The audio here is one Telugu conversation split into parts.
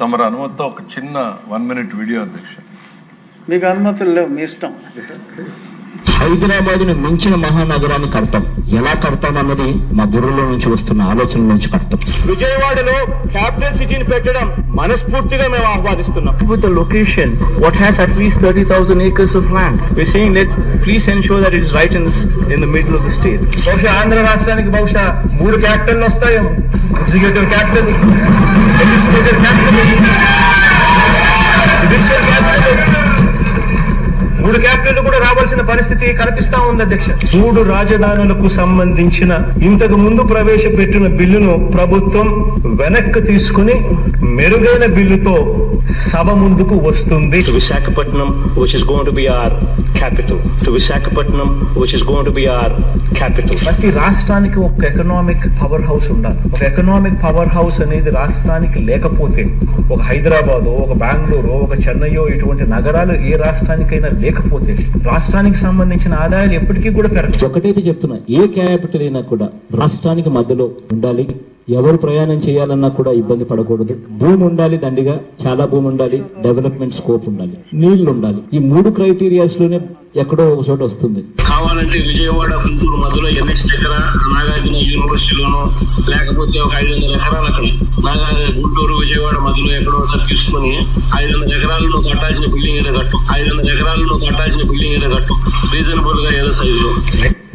తమరు అనుమతితో ఒక చిన్న 1 minute వీడియో అధ్యక్ష. మీకు అనుమతులు లేవు, మీ ఇష్టం. హైదరాబాద్ ని మించిన మహానగరాన్ని కడతాం. ఎలా కడతాం అన్నది మా బుర్రలో నుంచి వస్తున్న ఆలోచన నుంచి కడతాం. విజయవాడలో క్యాపిటల్ సిటీని పెట్టడం మనస్ఫూర్తిగా మేము ఆహ్వానిస్తున్నాం. With the location, what has at least 30,000 acres of land, we're saying that please ensure that it is right in the middle of the state. బహుశా ఆంధ్ర రాష్ట్రానికి బహుశా 3 క్యాపిటల్ వస్తాయేమో. Executive capital, legislative capital, judicial capital, 3 capital కూడా రావాల్సిన పరిస్థితి కనిపిస్తా ఉంది అధ్యక్ష. 3 రాజధానులకు సంబంధించిన ఇంతకు ముందు ప్రవేశపెట్టిన బిల్లును ప్రభుత్వం వెనక్కి తీసుకుని మెరుగైన బిల్లుతో సభ ముందుకు వస్తుంది. To Visakhapatnam, which is going to be our capital. To Visakhapatnam, which is going to be our capital. ప్రతి రాష్ట్రానికి ఒక ఎకనామిక్ పవర్ హౌస్ ఉండాలి. ఒక ఎకనామిక్ పవర్ హౌస్ అనేది రాష్ట్రానికి లేకపోతే, ఒక హైదరాబాదో, ఒక బెంగళూరు, ఒక చెన్నైయో ఇటువంటి నగరాలు ఏ రాష్ట్రానికైనా లేకపోతే రాష్ట్రానికి సంబంధించిన ఆదాయాలు ఎప్పటికీ కూడా పెరగదు. ఒకటైతే చెప్తున్నా, ఏ క్యాపిటల్ అయినా కూడా రాష్ట్రానికి మధ్యలో ఉండాలి. ఎవరు ప్రయాణం చేయాలన్నా కూడా ఇబ్బంది పడకూడదు. భూమి ఉండాలి, దండిగా చాలా భూమి ఉండాలి, డెవలప్మెంట్ స్కోప్ ఉండాలి, నీళ్లు ఉండాలి. ఈ 3 క్రైటీరియాస్ లోనే ఎక్కడో ఒక చోట వస్తుంది. కావాలంటే విజయవాడ గుంటూరు మధ్యలో ఎన్ఎస్ దగ్గర నాగార్జున యూనివర్సిటీలోనో లేకపోతే ఒక 500 ఎకరాలు అక్కడ గుంటూరు విజయవాడ మధ్యలో ఎక్కడో ఒకసారి తీసుకుని 500 ఎకరాలు నువ్వు కట్టాల్సిన బిల్డింగ్ ఏదో కట్టు, 500 ఎకరాలు నువ్వు కట్టాల్సిన బిల్డింగ్ ఏదో కట్టు, రీజనబుల్ గా ఏదో సైజులో.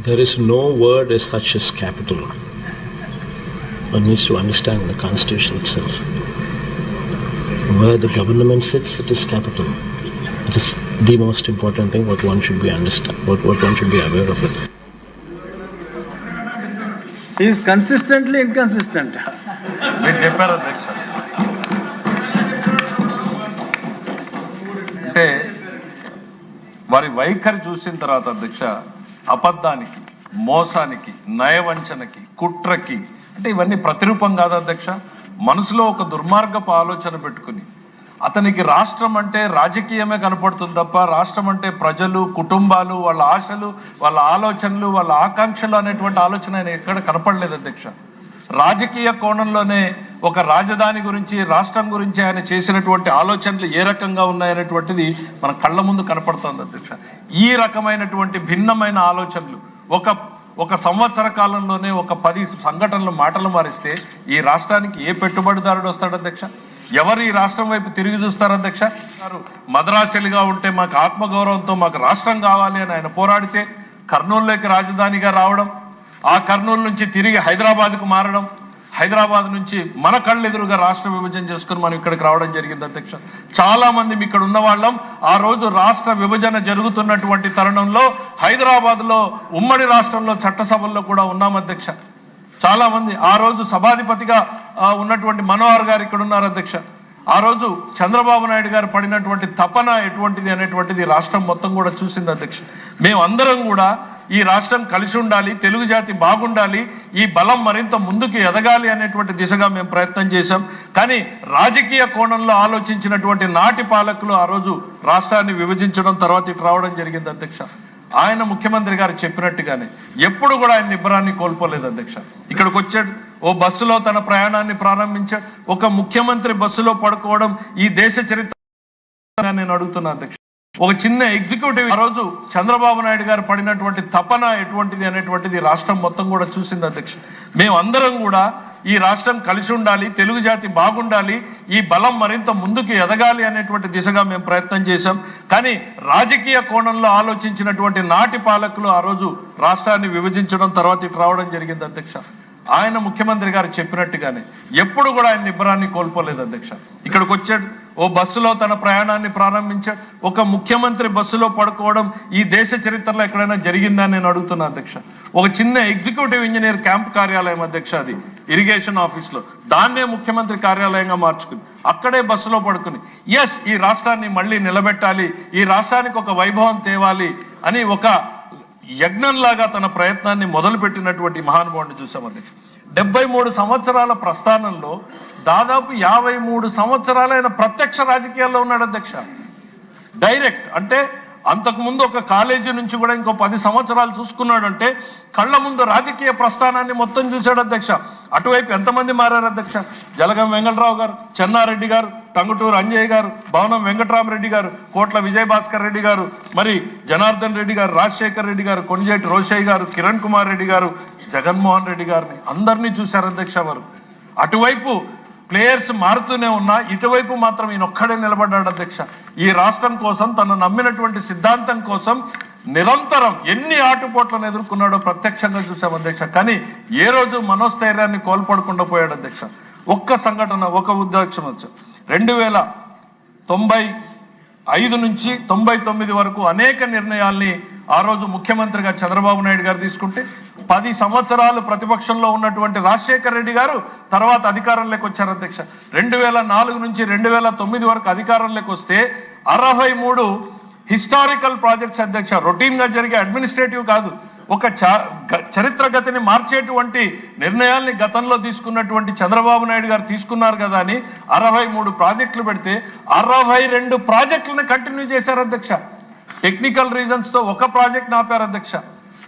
There is no word as such as capital. One needs to understand the constitution itself. Where the government sits, it is capital. It is the most important thing what one should be understand, what one should be aware of it. He is consistently inconsistent. మీరు చెప్పారు అధ్యక్ష. అంటే వారి వైఖరి చూసిన తర్వాత అధ్యక్ష, అబద్ధానికి, మోసానికి, నయవంచనకి, కుట్రకి, అంటే ఇవన్నీ ప్రతిరూపం కాదు అధ్యక్ష. మనసులో ఒక దుర్మార్గపు ఆలోచన పెట్టుకుని అతనికి రాష్ట్రం అంటే రాజకీయమే కనపడుతుంది తప్ప రాష్ట్రం అంటే ప్రజలు, కుటుంబాలు, వాళ్ళ ఆశలు, వాళ్ళ ఆలోచనలు, వాళ్ళ ఆకాంక్షలు అనేటువంటి ఆలోచన ఆయన ఎక్కడ కనపడలేదు అధ్యక్ష. రాజకీయ కోణంలోనే ఒక రాజధాని గురించి, రాష్ట్రం గురించి ఆయన చేసినటువంటి ఆలోచనలు ఏ రకంగా ఉన్నాయనేటువంటిది మన కళ్ళ ముందు కనపడుతుంది అధ్యక్ష. ఈ రకమైనటువంటి భిన్నమైన ఆలోచనలు ఒక సంవత్సర కాలంలోనే ఒక 10 సంఘటనలు మాటలు మారిస్తే ఈ రాష్ట్రానికి ఏ పెట్టుబడిదారుడు వస్తాడు అధ్యక్ష? ఎవరు ఈ రాష్ట్రం వైపు తిరిగి చూస్తారు అధ్యక్ష? మద్రాసులుగా ఉంటే మాకు ఆత్మగౌరవంతో మాకు రాష్ట్రం కావాలి అని ఆయన పోరాడితే కర్నూలులోకి రాజధానిగా రావడం, ఆ కర్నూలు నుంచి తిరిగి హైదరాబాద్కు మారడం, హైదరాబాద్ నుంచి మన కళ్ళెదురుగా రాష్ట్ర విభజన చేసుకుని మనం ఇక్కడికి రావడం జరిగింది అధ్యక్ష. చాలా మంది ఇక్కడ ఉన్న వాళ్ళం ఆ రోజు రాష్ట్ర విభజన జరుగుతున్నటువంటి తరుణంలో హైదరాబాద్లో ఉమ్మడి రాష్ట్రంలో చట్టసభల్లో కూడా ఉన్నాం అధ్యక్ష. చాలా మంది ఆ రోజు సభాధిపతిగా ఉన్నటువంటి మనోహర్ గారు ఇక్కడ ఉన్నారు అధ్యక్ష. ఆ రోజు చంద్రబాబు నాయుడు గారు పడినటువంటి తపన ఎటువంటిది అనేటువంటిది రాష్ట్రం మొత్తం కూడా చూసింది అధ్యక్ష. మేమందరం కూడా ఈ రాష్ట్రం కలిసి ఉండాలి, తెలుగు జాతి బాగుండాలి, ఈ బలం మరింత ముందుకు ఎదగాలి అనేటువంటి దిశగా మేము ప్రయత్నం చేశాం. కానీ రాజకీయ కోణంలో ఆలోచించినటువంటి నాటి పాలకులు ఆ రోజు రాష్ట్రాన్ని విభజించడం, తర్వాత ఇటు రావడం జరిగింది అధ్యక్ష. ఆయన ముఖ్యమంత్రి గారు చెప్పినట్టుగానే ఎప్పుడు కూడా ఆయన నిబ్బరాన్ని కోల్పోలేదు అధ్యక్ష. ఇక్కడికి వచ్చాడు, ఓ బస్సులో తన ప్రయాణాన్ని ప్రారంభించాడు. ఒక ముఖ్యమంత్రి బస్సులో పడుకోవడం ఈ దేశ చరిత్ర నేను అడుగుతున్నా అధ్యక్ష. ఒక చిన్న ఎగ్జిక్యూటివ్ ఆ రోజు చంద్రబాబు నాయుడు గారు పడినటువంటి తపన ఎటువంటిది అనేటువంటిది రాష్ట్రం మొత్తం కూడా చూసింది అధ్యక్ష. మేమందరం కూడా ఈ రాష్ట్రం కలిసి ఉండాలి, తెలుగు జాతి బాగుండాలి, ఈ బలం మరింత ముందుకు ఎదగాలి అనేటువంటి దిశగా మేము ప్రయత్నం చేశాం. కానీ రాజకీయ కోణంలో ఆలోచించినటువంటి నాటి పాలకులు ఆ రోజు రాష్ట్రాన్ని విభజించడం, తర్వాత ఇటు రావడం జరిగింది అధ్యక్ష. ఆయన ముఖ్యమంత్రి గారు చెప్పినట్టుగానే ఎప్పుడు కూడా ఆయన నిబ్బరాన్ని కోల్పోలేదు అధ్యక్ష. ఇక్కడికి వచ్చాడు, ఓ బస్సులో తన ప్రయాణాన్ని ప్రారంభించాడు. ఒక ముఖ్యమంత్రి బస్సులో పడుకోవడం ఈ దేశ చరిత్రలో ఎక్కడైనా జరిగిందని నేను అడుగుతున్నా అధ్యక్ష. ఒక చిన్న ఎగ్జిక్యూటివ్ ఇంజనీర్ క్యాంప్ కార్యాలయం అధ్యక్ష, అది ఇరిగేషన్ ఆఫీస్లో, దాన్నే ముఖ్యమంత్రి కార్యాలయంగా మార్చుకుని అక్కడే బస్సులో పడుకుని ఈ రాష్ట్రాన్ని మళ్ళీ నిలబెట్టాలి, ఈ రాష్ట్రానికి ఒక వైభవం తేవాలి అని ఒక యజ్ఞంలాగా తన ప్రయత్నాన్ని మొదలుపెట్టినటువంటి మహానుభావుడిని చూసాం అధ్యక్ష. 73 సంవత్సరాల ప్రస్థానంలో దాదాపు 53 సంవత్సరాలైన ప్రత్యక్ష రాజకీయాల్లో ఉన్నాడు అధ్యక్ష. డైరెక్ట్ అంటే అంతకుముందు ఒక కాలేజీ నుంచి కూడా ఇంకో 10 సంవత్సరాలు చూసుకున్నాడంటే కళ్ళ ముందు రాజకీయ ప్రస్థానాన్ని మొత్తం చూశాడు అధ్యక్ష. అటువైపు ఎంతమంది మారారు అధ్యక్ష? జలగం వెంగళరావు గారు, చెన్నారెడ్డి గారు, టంగుటూరు అంజయ్య గారు, భవనం వెంకటరామరెడ్డి గారు, కోట్ల విజయభాస్కర్ రెడ్డి గారు, మరి జనార్దన్ రెడ్డి గారు, రాజశేఖర్ రెడ్డి గారు, కొణిజేటి రోషయ్య గారు, కిరణ్ కుమార్ రెడ్డి గారు, జగన్మోహన్ రెడ్డి గారిని అందరినీ చూశారు అధ్యక్ష. వారు అటువైపు ప్లేయర్స్ మారుతూనే ఉన్నా ఇటువైపు మాత్రం ఈయనొక్కడే నిలబడ్డాడు అధ్యక్ష. ఈ రాష్ట్రం కోసం, తను నమ్మినటువంటి సిద్ధాంతం కోసం నిరంతరం ఎన్ని ఆటుపోట్లను ఎదుర్కొన్నాడో ప్రత్యక్షంగా చూసాం అధ్యక్ష. కానీ ఏ రోజు మనోస్థైర్యాన్ని కోల్పడకుండా పోయాడు అధ్యక్ష. ఒక్క సంఘటన, ఒక ఉద్దేశం వచ్చు. 2095 నుంచి 99 వరకు అనేక నిర్ణయాల్ని ఆ రోజు ముఖ్యమంత్రిగా చంద్రబాబు నాయుడు గారు తీసుకుంటే 10 సంవత్సరాలు ప్రతిపక్షంలో ఉన్నటువంటి రాజశేఖర్ రెడ్డి గారు తర్వాత అధికారంలోకి వచ్చారు అధ్యక్ష. 2004 నుంచి 2009 వరకు అధికారంలోకి వస్తే 63 హిస్టారికల్ ప్రాజెక్ట్స్ అధ్యక్ష. రొటీన్ గా జరిగే అడ్మినిస్ట్రేటివ్ కాదు, ఒక చరిత్ర గతిని మార్చేటువంటి నిర్ణయాల్ని గతంలో తీసుకున్నటువంటి చంద్రబాబు నాయుడు గారు తీసుకున్నారు కదా అని 63 ప్రాజెక్టులు పెడితే 62 ప్రాజెక్టులను కంటిన్యూ చేశారు అధ్యక్ష. టెక్నికల్ రీజన్స్ తో ఒక ప్రాజెక్ట్ ఆపారు అధ్యక్ష.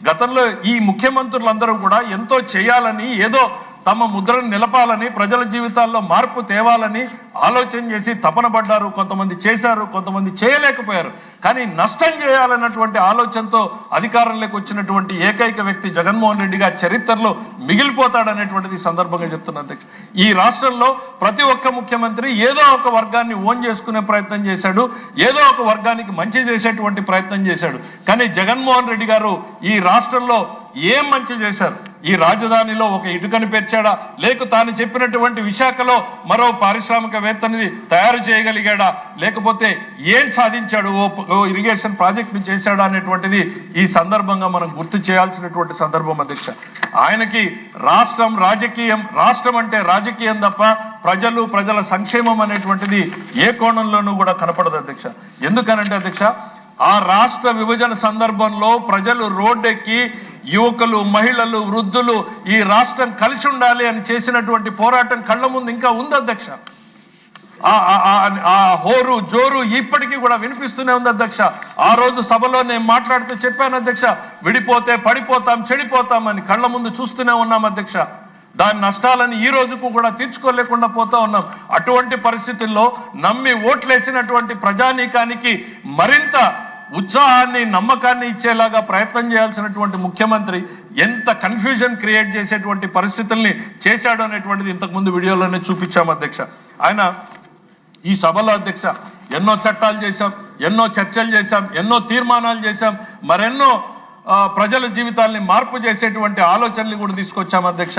గతంలో ఈ ముఖ్యమంత్రులందరూ కూడా ఎంతో చేయాలని, ఏదో తమ ముద్రను నిలపాలని, ప్రజల జీవితాల్లో మార్పు తేవాలని ఆలోచన చేసి తపన పడ్డారు. కొంతమంది చేశారు, కొంతమంది చేయలేకపోయారు. కానీ నష్టం చేయాలన్నటువంటి ఆలోచనతో అధికారంలోకి వచ్చినటువంటి ఏకైక వ్యక్తి జగన్మోహన్ రెడ్డి గారి చరిత్రలో మిగిలిపోతాడనేటువంటిది సందర్భంగా చెప్తున్నా. ఈ రాష్ట్రంలో ప్రతి ఒక్క ముఖ్యమంత్రి ఏదో ఒక వర్గాన్ని ఓన్ చేసుకునే ప్రయత్నం చేశాడు, ఏదో ఒక వర్గానికి మంచి చేసేటువంటి ప్రయత్నం చేశాడు. కానీ జగన్మోహన్ రెడ్డి గారు ఈ రాష్ట్రంలో ఏం మంచి చేశారు? ఈ రాజధానిలో ఒక ఇటుకని పెంచాడా, లేక తాను చెప్పినటువంటి విశాఖలో మరో పారిశ్రామికవేత్తని తయారు చేయగలిగాడా, లేకపోతే ఏం సాధించాడు, ఓ ఇరిగేషన్ ప్రాజెక్టును చేశాడా అనేటువంటిది ఈ సందర్భంగా మనం గుర్తు చేయాల్సినటువంటి సందర్భం అధ్యక్ష. ఆయనకి రాష్ట్రం రాజకీయం, రాష్ట్రం అంటే రాజకీయం తప్ప ప్రజలు, ప్రజల సంక్షేమం అనేటువంటిది ఏ కోణంలోనూ కూడా కనపడదు అధ్యక్ష. ఎందుకనంటే అధ్యక్ష, ఆ రాష్ట్ర విభజన సందర్భంలో ప్రజలు రోడ్డెక్కి యువకులు, మహిళలు, వృద్ధులు ఈ రాష్ట్రం కలిసి ఉండాలి అని చేసినటువంటి పోరాటం కళ్ళ ముందు ఇంకా ఉంది అధ్యక్ష. ఆ హోరు జోరు ఇప్పటికీ కూడా వినిపిస్తూనే ఉంది అధ్యక్ష. ఆ రోజు సభలో నేను మాట్లాడుతూ చెప్పాను అధ్యక్ష, విడిపోతే పడిపోతాం, చెడిపోతాం అని కళ్ళ ముందు చూస్తూనే ఉన్నాం అధ్యక్ష. దాని నష్టాలని ఈ రోజుకు కూడా తీర్చుకోలేకుండా పోతా ఉన్నాం. అటువంటి పరిస్థితుల్లో నమ్మి ఓట్లేసినటువంటి ప్రజానీకానికి మరింత ఉత్సాహాన్ని, నమ్మకాన్ని ఇచ్చేలాగా ప్రయత్నం చేయాల్సినటువంటి ముఖ్యమంత్రి ఎంత కన్ఫ్యూజన్ క్రియేట్ చేసేటువంటి పరిస్థితుల్ని చేశాడు అనేటువంటిది ఇంతకుముందు వీడియోలోనే చూపించాం అధ్యక్ష. ఆయన ఈ సభలో అధ్యక్ష ఎన్నో చట్టాలు చేశాం, ఎన్నో చర్చలు చేశాం, ఎన్నో తీర్మానాలు చేశాం, మరెన్నో ప్రజల జీవితాల్ని మార్పు చేసేటువంటి ఆలోచనలు కూడా తీసుకొచ్చాం అధ్యక్ష.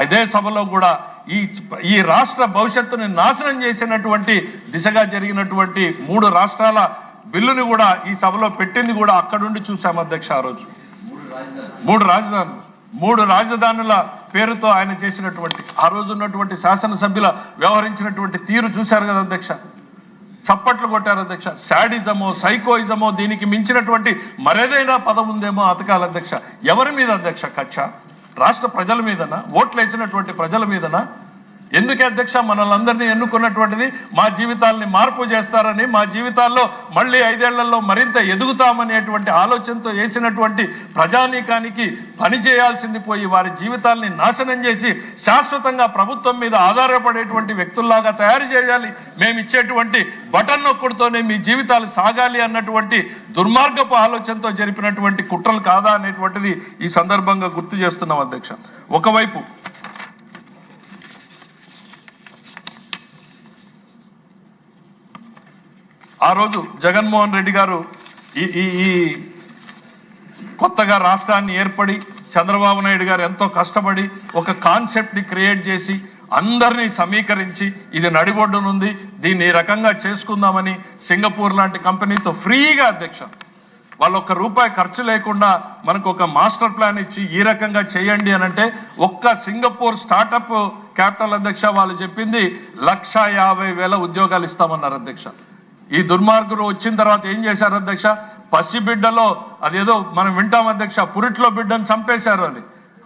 అదే సభలో కూడా ఈ రాష్ట్ర భవిష్యత్తుని నాశనం చేసినటువంటి దిశగా జరిగినటువంటి 3 రాష్ట్రాల బిల్లుని కూడా ఈ సభలో పెట్టింది కూడా అక్కడుండి చూసాం అధ్యక్ష. ఆ రోజు 3 రాజధానుల పేరుతో ఆయన చేసినటువంటి, ఆ రోజు ఉన్నటువంటి శాసనసభ్యుల వ్యవహరించినటువంటి తీరు చూశారు కదా అధ్యక్ష. చప్పట్లు కొట్టారు అధ్యక్ష. శాడిజమో, సైకోయిజమో, దీనికి మించినటువంటి మరేదైనా పదం ఉందేమో అతకాల అధ్యక్ష. ఎవరి మీద అధ్యక్ష కక్ష? రాష్ట్ర ప్రజల మీదనా? ఓట్లు వేసినటువంటి ప్రజల మీదనా? ఎందుకే అధ్యక్ష మనల్ని ఎన్నుకున్నటువంటిది మా జీవితాలని మార్పు చేస్తారని, మా జీవితాల్లో మళ్ళీ 5 ఏళ్లలో మరింత ఎదుగుతామనేటువంటి ఆలోచనతో చేసినటువంటి ప్రజానీకానికి పని చేయాల్సింది పోయి వారి జీవితాల్ని నాశనం చేసి శాశ్వతంగా ప్రభుత్వం మీద ఆధారపడేటువంటి వ్యక్తుల్లాగా తయారు చేయాలి, మేము ఇచ్చేటువంటి బటన్ నొక్కుడుతోనే మీ జీవితాలు సాగాలి అన్నటువంటి దుర్మార్గపు ఆలోచనతో జరిపినటువంటి కుట్రలు కాదా అనేటువంటిది ఈ సందర్భంగా గుర్తు చేస్తున్నాం అధ్యక్ష. ఒకవైపు ఆ రోజు జగన్మోహన్ రెడ్డి గారు ఈ కొత్తగా రాష్ట్రాన్ని ఏర్పడి చంద్రబాబు నాయుడు గారు ఎంతో కష్టపడి ఒక కాన్సెప్ట్ని క్రియేట్ చేసి అందరినీ సమీకరించి ఇది నడిబొడ్డునుంది, దీన్ని ఈ రకంగా చేసుకుందామని సింగపూర్ లాంటి కంపెనీతో ఫ్రీగా అధ్యక్ష వాళ్ళు ₹1 ఖర్చు లేకుండా మనకు ఒక మాస్టర్ ప్లాన్ ఇచ్చి ఈ రకంగా చేయండి అని అంటే ఒక్క సింగపూర్ స్టార్టప్ క్యాపిటల్ అధ్యక్ష వాళ్ళు చెప్పింది 1,50,000 ఉద్యోగాలు ఇస్తామన్నారు అధ్యక్ష. ఈ దుర్మార్గులు వచ్చిన తర్వాత ఏం చేశారు అధ్యక్ష? పసిబిడ్డలో అదేదో మనం వింటాం అధ్యక్ష, పురిట్లో బిడ్డను చంపేశారు అని.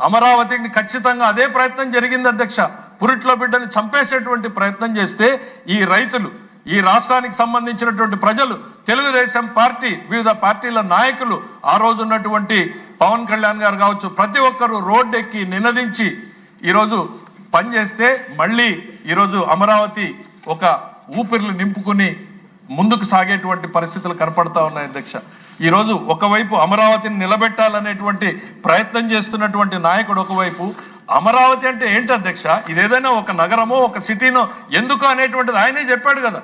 అమరావతిని ఖచ్చితంగా అదే ప్రయత్నం జరిగింది అధ్యక్ష. పురిట్లో బిడ్డని చంపేసేటువంటి ప్రయత్నం చేస్తే ఈ రైతులు, ఈ రాష్ట్రానికి సంబంధించినటువంటి ప్రజలు, తెలుగుదేశం పార్టీ, వివిధ పార్టీల నాయకులు, ఆ రోజు ఉన్నటువంటి పవన్ కళ్యాణ్ గారు కావచ్చు, ప్రతి ఒక్కరూ రోడ్డెక్కి నినదించి ఈరోజు పనిచేస్తే మళ్ళీ ఈరోజు అమరావతి ఒక ఊపిర్లు నింపుకుని ముందుకు సాగేటువంటి పరిస్థితులు కనపడతా ఉన్నాయి అధ్యక్ష. ఈరోజు ఒకవైపు అమరావతిని నిలబెట్టాలనేటువంటి ప్రయత్నం చేస్తున్నటువంటి నాయకుడు ఒకవైపు, అమరావతి అంటే ఏంటి అధ్యక్ష, ఇదేదైనా ఒక నగరమో ఒక సిటీనో ఎందుకు అనేటువంటిది ఆయనే చెప్పాడు కదా.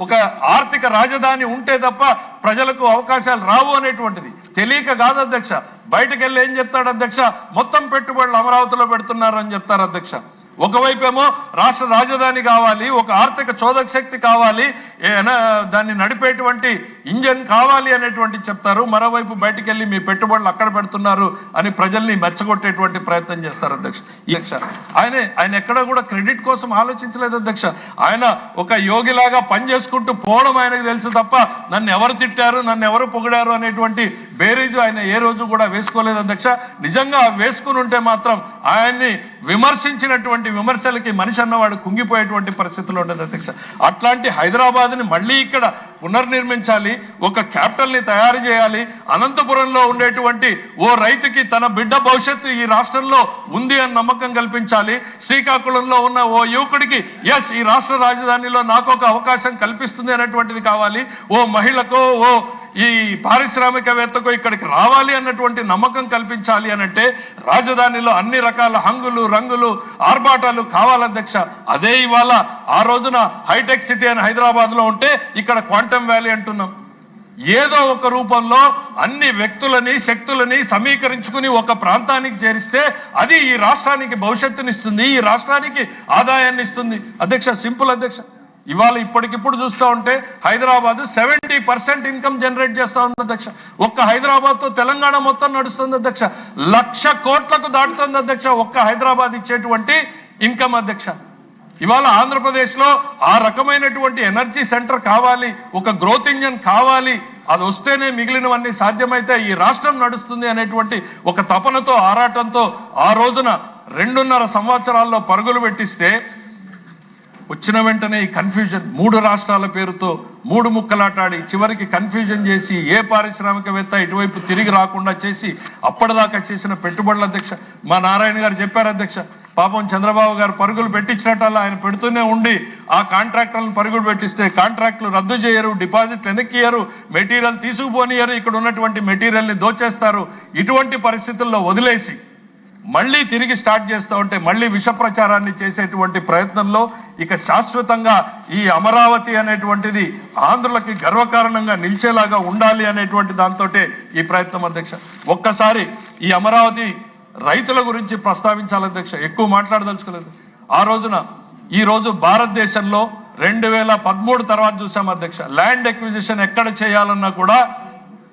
ఒక ఆర్థిక రాజధాని ఉంటే తప్ప ప్రజలకు అవకాశాలు రావు అనేటువంటిది తెలియక కాదు అధ్యక్ష. బయటకు వెళ్ళి ఏం చెప్తాడు అధ్యక్ష, మొత్తం పెట్టుబడులు అమరావతిలో పెడుతున్నారు అని చెప్తారు అధ్యక్ష. ఒకవైపేమో రాష్ట్ర రాజధాని కావాలి, ఒక ఆర్థిక చోదక శక్తి కావాలి, దాన్ని నడిపేటువంటి ఇంజన్ కావాలి అనేటువంటి చెప్తారు. మరోవైపు బయటికి వెళ్ళి మీ పెట్టుబడులు అక్కడ పెడుతున్నారు అని ప్రజల్ని మెచ్చగొట్టేటువంటి ప్రయత్నం చేస్తారు అధ్యక్ష. ఆయన ఎక్కడ కూడా క్రెడిట్ కోసం ఆలోచించలేదు అధ్యక్ష. ఆయన ఒక యోగిలాగా పని చేసుకుంటూ పోవడం ఆయనకు తెలుసు తప్ప నన్ను ఎవరు తిట్టారు, నన్ను ఎవరు పొగిడారు అనేటువంటి బేరీజు ఆయన ఏ రోజు కూడా వేసుకోలేదు అధ్యక్ష. నిజంగా వేసుకుని ఉంటే మాత్రం ఆయన్ని విమర్శించినటువంటి విమర్శలకి మనిషి అన్నవాడు కుంగిపోయేటువంటి పరిస్థితులు ఉండదు అధ్యక్ష. అట్లాంటి హైదరాబాద్ని మళ్ళీ ఇక్కడ పునర్నిర్మించాలి, ఒక క్యాపిటల్ ని తయారు చేయాలి. అనంతపురంలో ఉండేటువంటి ఓ రైతుకి తన బిడ్డ భవిష్యత్తు ఈ రాష్ట్రంలో ఉంది అని నమ్మకం కల్పించాలి. శ్రీకాకుళంలో ఉన్న ఓ యువకుడికి ఎస్ ఈ రాష్ట్ర రాజధానిలో నాకు ఒక అవకాశం కల్పిస్తుంది అనేటువంటిది కావాలి. ఓ మహిళకో ఓ ఈ పారిశ్రామికవేత్తకు ఇక్కడికి రావాలి అన్నటువంటి నమ్మకం కల్పించాలి అనంటే రాజధానిలో అన్ని రకాల హంగులు రంగులు ఆర్భాటాలు కావాలధ్యక్ష. అదే ఇవాళ ఆ రోజున హైటెక్ సిటీ అని హైదరాబాద్ లో ఉంటే ఇక్కడ క్వాంటమ్ వ్యాలీ అంటున్నాం. ఏదో ఒక రూపంలో అన్ని వ్యక్తులని శక్తులని సమీకరించుకుని ఒక ప్రాంతానికి చేరిస్తే అది ఈ రాష్ట్రానికి భవిష్యత్తునిస్తుంది, ఈ రాష్ట్రానికి ఆదాయాన్ని ఇస్తుంది అధ్యక్ష. సింపుల్ అధ్యక్ష. ఇవాళ ఇప్పటికిప్పుడు చూస్తూ ఉంటే హైదరాబాద్ 70% ఇన్కమ్ జనరేట్ చేస్తా ఉంది అధ్యక్ష. ఒక్క హైదరాబాద్ తో తెలంగాణ మొత్తం నడుస్తుంది అధ్యక్ష. 1,00,000 కోట్లకు దాటుతుంది అధ్యక్ష ఒక్క హైదరాబాద్ ఇచ్చేటువంటి ఇన్కమ్ అధ్యక్ష. ఇవాళ ఆంధ్రప్రదేశ్ లో ఆ రకమైనటువంటి ఎనర్జీ సెంటర్ కావాలి, ఒక గ్రోత్ ఇంజన్ కావాలి. అది వస్తేనే మిగిలినవన్నీ సాధ్యమైతే ఈ రాష్ట్రం నడుస్తుంది అనేటువంటి ఒక తపనతో ఆరాటంతో ఆ రోజున 2.5 సంవత్సరాల్లో పరుగులు పెట్టిస్తే వచ్చిన వెంటనే ఈ కన్ఫ్యూజన్ 3 రాష్ట్రాల పేరుతో 3 ముక్కలాటాడి చివరికి కన్ఫ్యూజన్ చేసి ఏ పారిశ్రామికవేత్త ఇటువైపు తిరిగి రాకుండా చేసి అప్పటిదాకా చేసిన పెట్టుబడుల అధ్యక్ష. మా నారాయణ గారు చెప్పారు అధ్యక్ష, పాపం చంద్రబాబు గారు పరుగులు పెట్టించినట్టు ఆయన పెడుతూనే ఉండి ఆ కాంట్రాక్టర్లను పరుగులు పెట్టిస్తే కాంట్రాక్టులు రద్దు చేయరు, డిపాజిట్లు వెనక్కియరు, మెటీరియల్ తీసుకుపోనియరు, ఇక్కడ ఉన్నటువంటి మెటీరియల్ని దోచేస్తారు. ఇటువంటి పరిస్థితుల్లో వదిలేసి మళ్ళీ తిరిగి స్టార్ట్ చేస్తూ ఉంటే మళ్ళీ విష ప్రచారాన్ని చేసేటువంటి ప్రయత్నంలో ఇక శాశ్వతంగా ఈ అమరావతి అనేటువంటిది ఆంధ్రులకి గర్వకారణంగా నిలిచేలాగా ఉండాలి అనేటువంటి దాంతో ఈ ప్రయత్నం అధ్యక్ష. ఒక్కసారి ఈ అమరావతి రైతుల గురించి ప్రస్తావించాలి అధ్యక్ష. ఎక్కువ మాట్లాడదలుచుకోలేదు. ఈ రోజు భారతదేశంలో 2013 తర్వాత చూసాం అధ్యక్ష, ల్యాండ్ ఎక్విజిషన్ ఎక్కడ చేయాలన్నా కూడా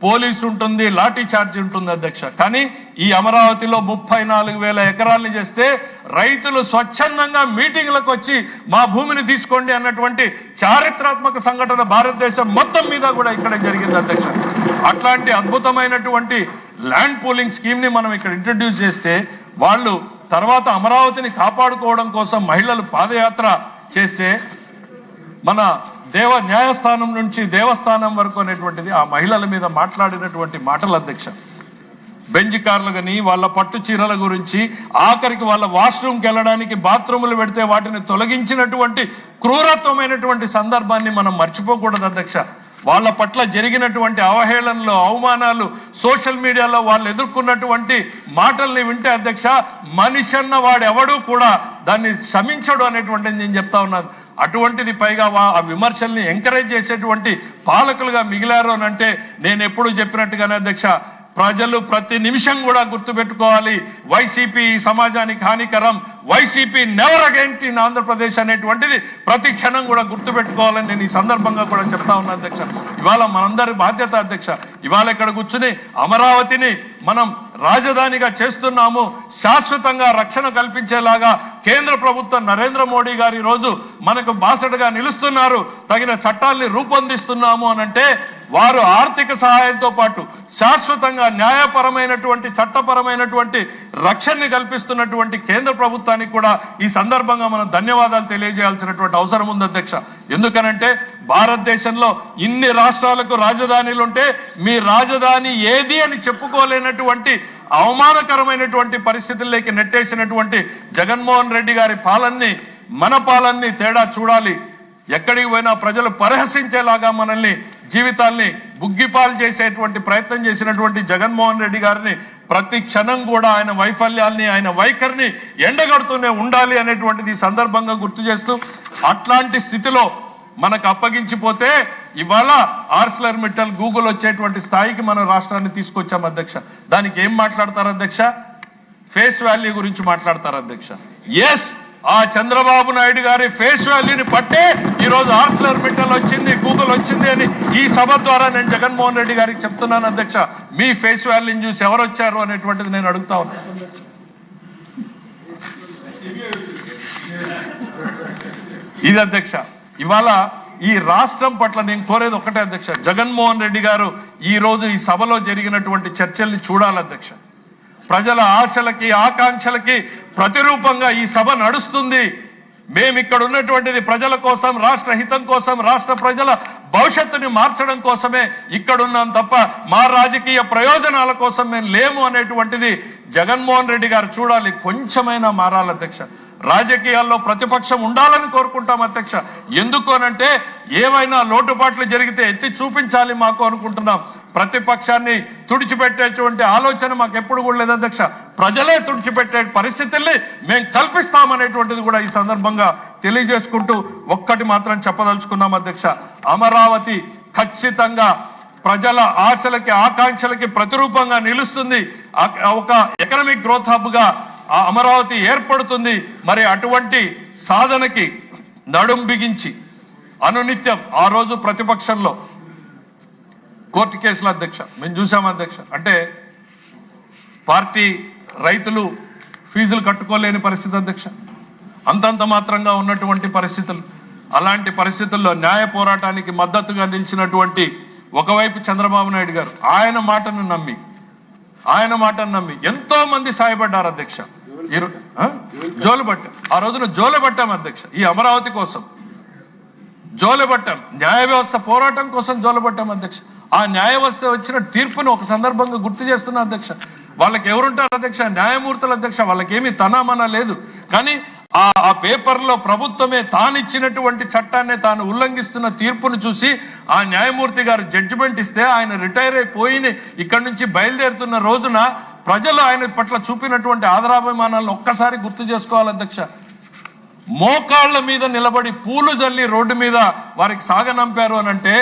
పోలీసు ఉంటుంది, లాఠీ చార్జ్ ఉంటుంది అధ్యక్ష. కానీ ఈ అమరావతిలో 34,000 ఎకరాల్ని చేస్తే రైతులు స్వచ్ఛందంగా మీటింగ్లకు వచ్చి మా భూమిని తీసుకోండి అన్నటువంటి చారిత్రాత్మక సంఘటన భారతదేశం మొత్తం మీద కూడా ఇక్కడ జరిగింది అధ్యక్ష. అట్లాంటి అద్భుతమైనటువంటి ల్యాండ్ పూలింగ్ స్కీమ్ ని మనం ఇక్కడ ఇంట్రడ్యూస్ చేస్తే వాళ్ళు తర్వాత అమరావతిని కాపాడుకోవడం కోసం మహిళలు పాదయాత్ర చేస్తే మన న్యాయస్థానం నుంచి దేవస్థానం వరకు అనేటువంటిది ఆ మహిళల మీద మాట్లాడినటువంటి మాటలు అధ్యక్ష. బెంజ్ కార్లు కానీ వాళ్ళ పట్టు చీరల గురించి ఆఖరికి వాళ్ళ వాష్రూమ్కి వెళ్ళడానికి బాత్రూములు పెడితే వాటిని తొలగించినటువంటి క్రూరత్వమైనటువంటి సందర్భాన్ని మనం మర్చిపోకూడదు అధ్యక్ష. వాళ్ళ పట్ల జరిగినటువంటి అవహేళనలు అవమానాలు సోషల్ మీడియాలో వాళ్ళు ఎదుర్కొన్నటువంటి మాటల్ని వింటే అధ్యక్ష మనిషి అన్న వాడెవడూ కూడా దాన్ని క్షమించడు అనేటువంటిది నేను చెప్తా ఉన్నాను. అటువంటిది పైగా ఆ విమర్శల్ని ఎంకరేజ్ చేసేటువంటి పాలకులుగా మిగిలారు అని అంటే నేను ఎప్పుడు చెప్పినట్టుగానే అధ్యక్ష ప్రజలు ప్రతి నిమిషం కూడా గుర్తుపెట్టుకోవాలి, వైసీపీ సమాజానికి హానికరం, YCP never again in Andhra Pradesh అనేటువంటిది ప్రతి క్షణం కూడా గుర్తుపెట్టుకోవాలని నేను ఈ సందర్భంగా కూడా చెప్తా ఉన్నా అధ్యక్ష. ఇవాళ మనందరి బాధ్యత అధ్యక్ష. ఇవాళ ఇక్కడ కూర్చుని అమరావతిని మనం రాజధానిగా చేస్తున్నాము, శాశ్వతంగా రక్షణ కల్పించేలాగా కేంద్ర ప్రభుత్వం నరేంద్ర మోడీ గారు ఈ రోజు మనకు బాసటగా నిలుస్తున్నారు, తగిన చట్టాల్ని రూపొందిస్తున్నాము అనంటే వారు ఆర్థిక సహాయంతో పాటు శాశ్వతంగా న్యాయపరమైనటువంటి చట్టపరమైనటువంటి రక్షణని కల్పిస్తున్నటువంటి కేంద్ర ప్రభుత్వానికి కూడా ఈ సందర్భంగా మనం ధన్యవాదాలు తెలియజేయాల్సినటువంటి అవసరం ఉంది అధ్యక్ష. ఎందుకనంటే భారతదేశంలో ఇన్ని రాష్ట్రాలకు రాజధానిలు ఉంటే మీ రాజధాని ఏది అని చెప్పుకోలేనటువంటి అవమానకరమైనటువంటి పరిస్థితుల్లోకి నెట్టేసినటువంటి జగన్మోహన్ రెడ్డి గారి పాలనని మన పాలనని తేడా చూడాలి. ఎక్కడికి పోయినా ప్రజలు పరిహసించేలాగా మనల్ని జీవితాల్ని బుగ్గిపాలు చేసేటువంటి ప్రయత్నం చేసినటువంటి జగన్మోహన్ రెడ్డి గారిని ప్రతి క్షణం కూడా ఆయన వైఫల్యాల్ని ఆయన వైఖరిని ఎండగడుతూనే ఉండాలి అనేటువంటిది ఈ సందర్భంగా గుర్తు చేస్తూ, అట్లాంటి స్థితిలో మనకు అప్పగించిపోతే ఇవాళ ఆర్సిలర్ మిట్టల్ గూగుల్ వచ్చేటువంటి స్థాయికి మన రాష్ట్రాన్ని తీసుకొచ్చాం అధ్యక్ష. దానికి ఏం మాట్లాడతారు అధ్యక్ష? ఫేస్ వాల్యూ గురించి మాట్లాడతారు అధ్యక్ష. ఎస్, ఆ చంద్రబాబు నాయుడు గారి ఫేస్ వాల్యూని పట్టే ఈరోజు ఆర్సిలర్ మిట్టల్ వచ్చింది, గూగుల్ వచ్చింది అని ఈ సభ ద్వారా నేను జగన్మోహన్ రెడ్డి గారికి చెప్తున్నాను అధ్యక్ష. మీ ఫేస్ వాల్యూని చూసి ఎవరు వచ్చారు అనేటువంటిది నేను అడుగుతా ఉన్నాను. ఇది అధ్యక్ష. ఇవాళ ఈ రాష్ట్రం పట్ల నేను కోరేది ఒకటే అధ్యక్ష, జగన్మోహన్ రెడ్డి గారు ఈ రోజు ఈ సభలో జరిగినటువంటి చర్చల్ని చూడాలి అధ్యక్ష. ప్రజల ఆశలకి ఆకాంక్షలకి ప్రతిరూపంగా ఈ సభ నడుస్తుంది. మేము ఇక్కడ ఉన్నటువంటిది ప్రజల కోసం, రాష్ట్ర హితం కోసం, రాష్ట్ర ప్రజల భవిష్యత్తుని మార్చడం కోసమే ఇక్కడున్నాం తప్ప మా రాజకీయ ప్రయోజనాల కోసం మేము లేము అనేటువంటిది జగన్మోహన్ రెడ్డి గారు చూడాలి. కొంచెమైనా మారాలి అధ్యక్ష. రాజకీయాల్లో ప్రతిపక్షం ఉండాలని కోరుకుంటాం అధ్యక్ష. ఎందుకు అనంటే ఏవైనా లోటుపాట్లు జరిగితే ఎత్తి చూపించాలి మాకు అనుకుంటున్నాం. ప్రతిపక్షాన్ని తుడిచిపెట్టేటువంటి ఆలోచన మాకు ఎప్పుడు కూడా లేదు అధ్యక్ష. ప్రజలే తుడిచిపెట్టే పరిస్థితుల్ని మేము కల్పిస్తామనేటువంటిది కూడా ఈ సందర్భంగా తెలియజేసుకుంటూ ఒక్కటి మాత్రం చెప్పదలుచుకున్నాం అధ్యక్ష. అమరావతి ఖచ్చితంగా ప్రజల ఆశలకి ఆకాంక్షలకి ప్రతిరూపంగా నిలుస్తుంది. ఒక ఎకనామిక్ గ్రోత్ హబ్ గా ఆ అమరావతి ఏర్పడుతుంది. మరి అటువంటి సాధనకి నడుం బిగించి అనునిత్యం ఆ రోజు ప్రతిపక్షంలో కోర్టు కేసుల అధ్యక్ష మేము చూసాం అధ్యక్ష. అంటే పార్టీ రైతులు ఫీజులు కట్టుకోలేని పరిస్థితి అధ్యక్ష, అంతంత మాత్రంగా ఉన్నటువంటి పరిస్థితులు. అలాంటి పరిస్థితుల్లో న్యాయ పోరాటానికి మద్దతుగా నిలిచినటువంటి ఒకవైపు చంద్రబాబు నాయుడు గారు ఆయన మాటను నమ్మి ఎంతో మంది సాయపడ్డారు అధ్యక్ష. జోలుబట్టాం, ఆ రోజున జోలుబట్టాం అధ్యక్ష. ఈ అమరావతి కోసం జోలుబట్టాం, న్యాయ వ్యవస్థ పోరాటం కోసం జోలుబట్టాం అధ్యక్ష. ఆ న్యాయ వ్యవస్థ వచ్చిన తీర్పును ఒక సందర్భంగా గుర్తు చేస్తున్నా అధ్యక్ష. వాళ్ళకి ఎవరుంటారు అధ్యక్ష? న్యాయమూర్తులు అధ్యక్ష. వాళ్ళకేమీ తనామనా లేదు. కానీ ఆ పేపర్లో ప్రభుత్వమే తానిచ్చినటువంటి చట్టాన్ని తాను ఉల్లంఘిస్తున్న తీర్పును చూసి ఆ న్యాయమూర్తి గారు జడ్జిమెంట్ ఇస్తే ఆయన రిటైర్ అయిపోయి ఇక్కడి నుంచి బయలుదేరుతున్న రోజున ప్రజలు ఆయన పట్ల చూపినటువంటి ఆదరాభిమానాలను ఒక్కసారి గుర్తు చేసుకోవాలి అధ్యక్ష. మోకాళ్ల మీద నిలబడి పూలు జల్లి రోడ్డు మీద వారికి సాగనంపారు అనంటే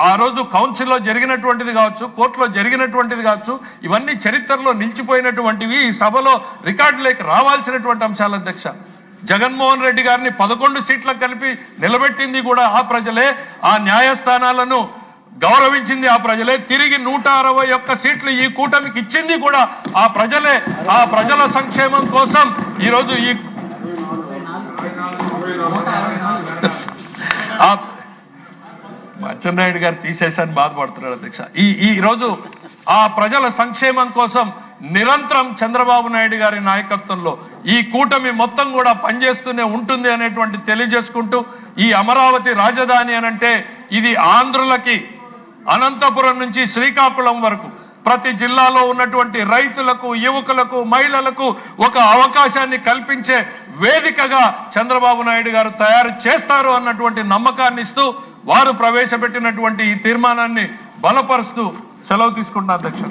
ఆ రోజు కౌన్సిల్లో జరిగినటువంటిది కావచ్చు, కోర్టులో జరిగినటువంటిది కావచ్చు, ఇవన్నీ చరిత్రలో నిలిచిపోయినటువంటివి, ఈ సభలో రికార్డులోకి రావాల్సినటువంటి అంశాలు అధ్యక్ష. జగన్మోహన్ రెడ్డి గారిని 11 సీట్లకు కలిపి నిలబెట్టింది కూడా ఆ ప్రజలే. ఆ న్యాయస్థానాలను గౌరవించింది ఆ ప్రజలే. తిరిగి 161 సీట్లు ఈ కూటమికి ఇచ్చింది కూడా ఆ ప్రజలే. ఆ ప్రజల సంక్షేమం కోసం ఈరోజు అచ్చెన్నాయుడు గారు తీసేసని బాధపడుతున్నాడు అధ్యక్ష. ఈ రోజు ఆ ప్రజల సంక్షేమం కోసం నిరంతరం చంద్రబాబు నాయుడు గారి నాయకత్వంలో ఈ కూటమి మొత్తం కూడా పనిచేస్తూనే ఉంటుంది అనేటువంటి తెలియజేసుకుంటూ, ఈ అమరావతి రాజధాని అనంటే ఇది ఆంధ్రులకి అనంతపురం నుంచి శ్రీకాకుళం వరకు ప్రతి జిల్లాలో ఉన్నటువంటి రైతులకు, యువకులకు, మహిళలకు ఒక అవకాశాన్ని కల్పించే వేదికగా చంద్రబాబు నాయుడు గారు తయారు చేస్తారు అన్నటువంటి నమ్మకాన్ని ఇస్తూ వారు ప్రవేశపెట్టినటువంటి ఈ తీర్మానాన్ని బలపరుస్తూ సెలవు తీసుకుంటున్నా అధ్యక్ష.